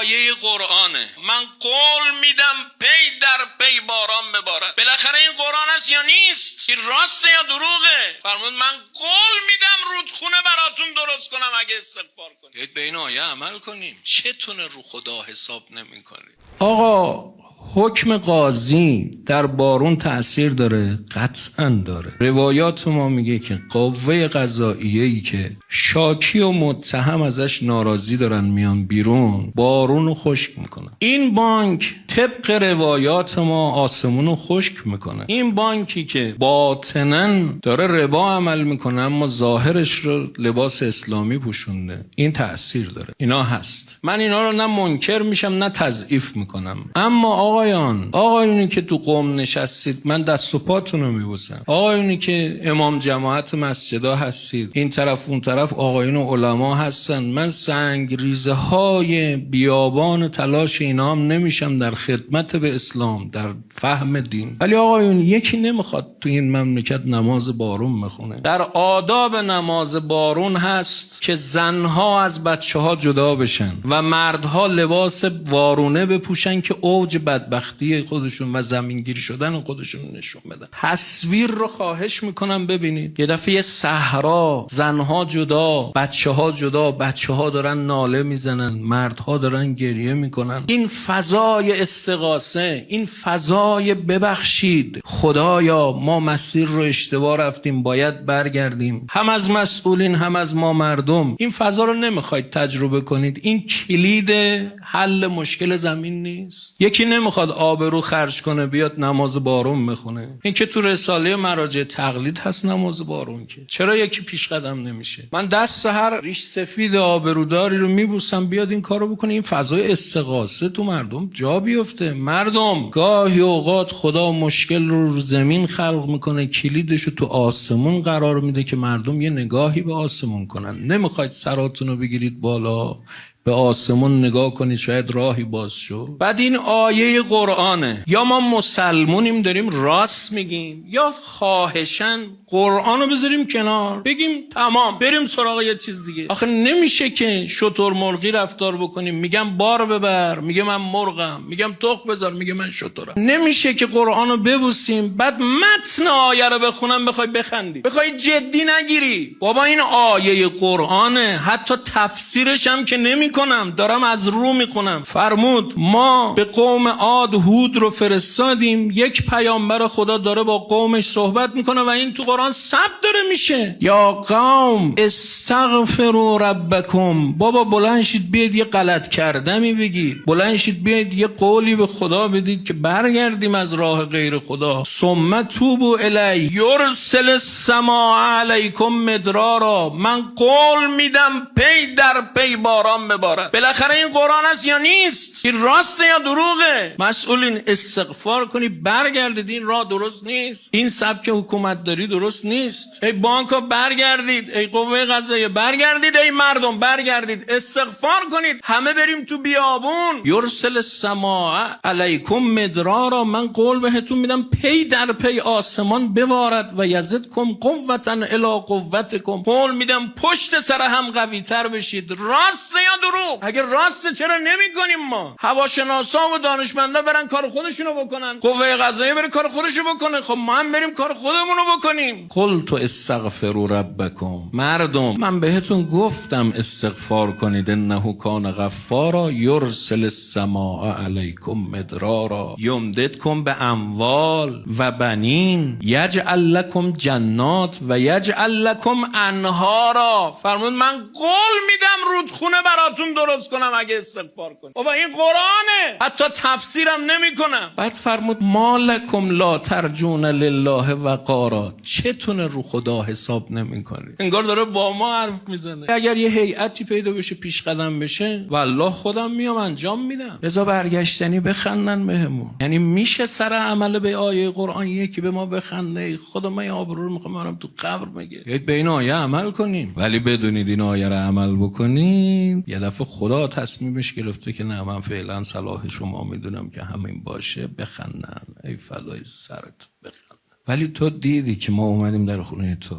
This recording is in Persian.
آیه قرآنه. من قول میدم پی در پی باران ببارد. بالاخره این قرآن است یا نیست؟ این راسته یا دروغه؟ فرمود من قول میدم رودخونه براتون درست کنم اگه استغفار کنید. به این آیه عمل کنیم. چتونه رو خدا حساب نمی کنید؟ آقا حکم قاضی در بارون تأثیر داره؟ قطعا داره. روایات ما میگه که قوه قضاییه‌ای که شاکی و متهم ازش ناراضی دارن میان بیرون، بارون رو خشک میکنن. این بانک طبق روایات ما آسمون رو خشک میکنه. این بانکی که باطناً داره ربا عمل میکنه اما ظاهرش رو لباس اسلامی پوشونده، این تأثیر داره. اینا هست. من اینا رو نه منکر میشم نه تضعیف میکنم. اما آقایونی که تو قم نشستید، من دست و پاتون رو میبوسم. آقایونی که امام جماعت مسجدا هستید، این طرف اون طرف آقایون علما هستن، من سنگریزه های بیابان تلاش اینا هم نمیشم در خدمت به اسلام، در فهم دین. ولی آقایون یکی نمیخواد تو این مملکت نماز بارون بخونه. در آداب نماز بارون هست که زنها از بچه‌ها جدا بشن و مردها لباس وارونه بپوشن که اوج بدبختی خودشون و زمینگیری شدن خودشون نشون بدن. تصویر رو خواهش میکنم ببینید. یه دفعه صحرا، زنها جدا، بچه‌ها جدا، بچه‌ها دارن ناله میزنن، مردها دارن گریه میکنن. این فضای استغاثه، این فضای ببخشید خدایا ما مسیر رو اشتباه رفتیم، باید برگردیم، هم از مسئولین هم از ما مردم. این فضا رو نمیخواید تجربه کنید؟ این کلید حل مشکل زمین نیست؟ یکی نمیخواد آبرو خرج کنه بیاد نماز بارون بخونه. این که تو رساله مراجع تقلید هست نماز بارون. که چرا یکی پیش قدم نمیشه؟ من دست هر ریش سفید آبروداری رو میبوسم بیاد این کارو بکنه. این فضای استغاثه تو مردم جا بیفته. مردم گاهی اوقات خدا مشکل رو زمین خلق میکنه، کلیدشو تو آسمون قرار میده که مردم یه نگاهی به آسمون کنن. نمیخواید سراتون رو بگیرید بالا، به آسمون نگاه کنید شاید راهی باز شو. بعد این آیه قرآنه. یا ما مسلمونیم داریم راست میگیم، یا خواهشن قرآن رو بذاریم کنار بگیم تمام بریم سراغ یه چیز دیگه. آخه نمیشه که شتر مرغی رفتار بکنیم. میگم بار ببر، میگه من مرغم، میگم تخم بذار، میگه من شترم. نمیشه که قرآن رو ببوسیم بعد متن آیه رو بخونم بخوای بخندی، بخوای جدی نگیری. بابا این آیه قرآنه، حتی تفسیرش هم که کنم، دارم از رو میخونم. فرمود ما به قوم عاد هود رو فرستادیم، یک پیامبر خدا داره با قومش صحبت میکنه و این تو قرآن ثبت داره میشه. یا قوم استغفروا ربکم. بابا بلند شید بیاید یه غلط کردمی بگید، بلند شید بیاید یه قولی به خدا بدید که برگردیم از راه غیر خدا. ثم توبوا الی یرسل السماء علیکم مدرارا. من قول میدم پی در پی باران ببارد. بالاخره این قرآن است یا نیست؟ این راسته یا دروغه؟ مسئولین استغفار کنی برگردید. این راه درست نیست. این سبک حکومت داری درست نیست. ای بانکا برگردید، ای قوه قضاییه برگردید، ای مردم برگردید، استغفار کنید، همه بریم تو بیابون. یرسل السماء علیکم مدرارا. من قول بهتون میدم پی در پی آسمان ببارد و یزدکم قوة الی قوتکم. قول میدم پشت سر هم قوی تر بشید. راسته یا دروغ؟ اگه راسته چرا نمی کنیم؟ ما هواشناسا و دانشمندا برن کار خودشونو بکنن، قوه قضاییه بره کار خودشو بکنه، خب ما هم بریم کار خودمونو بکنیم. قلت استغفروا ربکم. مردم من بهتون گفتم استغفار کنید، انه کان غفارا یرسل السماء علیکم مدرارا یمددکم به اموال و بنین یجعل لکم جنات و یجعل لکم انهارا. فرمود من قول میدم رودخونه براتون درست کنم اگه استغفار کنید. بابا این قرآنه، حتی تفسیرم نمی کنم. بعد فرمود ما لکم لا ترجون لله وقارا. چتونه رو خدا حساب نمی کنید؟ انگار داره با ما حرف میزنه. اگر یه هیئتی پیدا بشه پیش قدم بشه والله خودم میام انجام میدم. رضا برگشتنی بخندن بهمون. یعنی میشه سر عمل به آیه قرآن یکی به ما بخنده؟ خدا من آبرو رو میخوام برم تو قبر میگه. به این آیه عمل کنیم. ولی بدونید این آیه رو عمل بکنید یه دفعه خدا تصمیمش گرفته که نه من فعلا صلاح شما میدونم که همین باشه، بخندن. ای فدای سرت بخندن. ولی تو دیدی که ما اومدیم در خونه تو